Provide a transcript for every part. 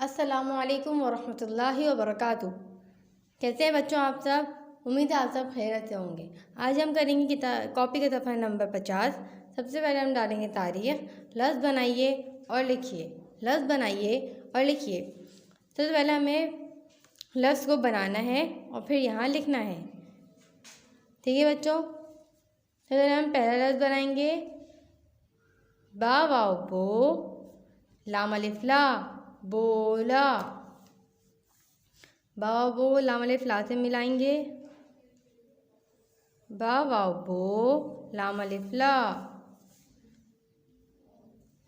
अस्सलामुअलैकुम वरहमतुल्लाहि वबरकातुहू। कैसे हैं बच्चों आप सब? उम्मीद है आप सब खैरियत से होंगे। आज हम करेंगे कॉपी का सफ़ा नंबर 50। सबसे पहले हम डालेंगे तारीख़। लफ्ज़ बनाइए और लिखिए। लफ्ज़ बनाइए और लिखिए। सबसे पहले हमें लफ्ज़ को बनाना है और फिर यहाँ लिखना है। ठीक है बच्चों, सबसे पहले हम पहला लफ्ज़ बनाएंगे बा वाव बो, लाम अलिफ ला, बोला। बा वाव बो लाम अलिफ ला से मिलाएंगे। बा वाव बो लाम अलिफ ला,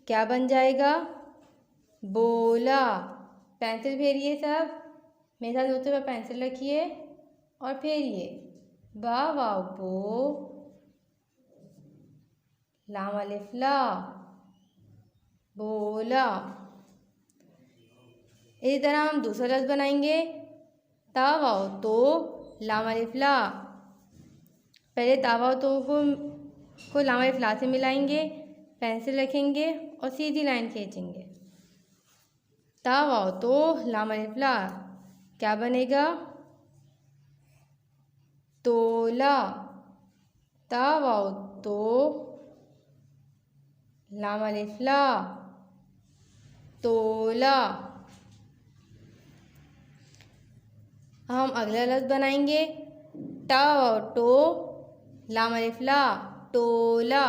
क्या बन जाएगा? बोला। पेंसिल फेरिए सब, मेरे साथ दूसरे पर पेंसिल रखिए और फेरिए। बा वाव बो लाम अलिफ ला, बोला। इसी तरह हम दूसरा लफ्ज़ बनाएंगे ता वाव तो लाम अलिफ ला। पहले ता वाव तो को लाम अलिफ ला से मिलाएंगे, पेंसिल रखेंगे और सीधी लाइन खींचेंगे। ता वाव तो लाम अलिफ ला, क्या बनेगा? तोला। ता वाव तो लाम अलिफ ला, तोला। हम अगला लफ्ज़ बनाएंगे टा वाव टो लाम अलिफ ला, टोला।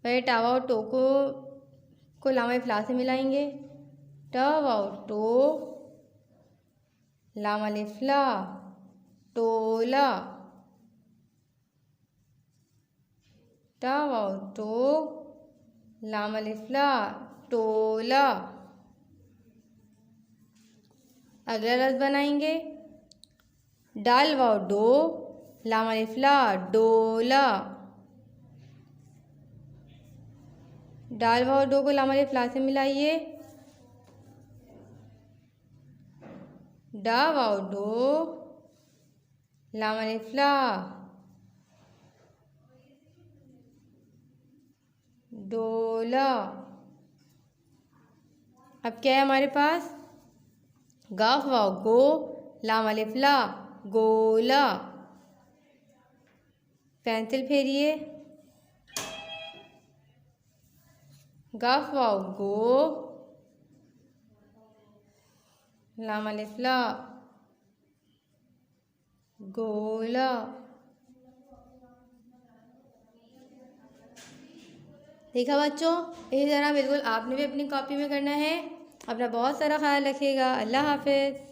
पहले टा वाव टो को लाम अलिफ ला से मिलाएंगे। टा वाव टो लाम अलिफ ला, टोला। टा वाव टो लाम अलिफ ला, टोला। अगला लफ्ज़ बनाएंगे डाल वाव डो लाम अलिफ ला, डोला। डाल वाव डो को लाम अलिफ ला से मिलाइए। डा वाव डो लाम अलिफ ला, डोला। अब क्या है हमारे पास? गाफ वाव गो लाम अलिफ ला, गोला। पेंसिल फेरिए। गाफ वाव गो लाम अलिफ ला, गोला। देखा बच्चों, इसी तरह बिल्कुल आपने भी अपनी कॉपी में करना है। अपना बहुत सारा ख्याल रखिएगा। अल्लाह हाफ़िज़।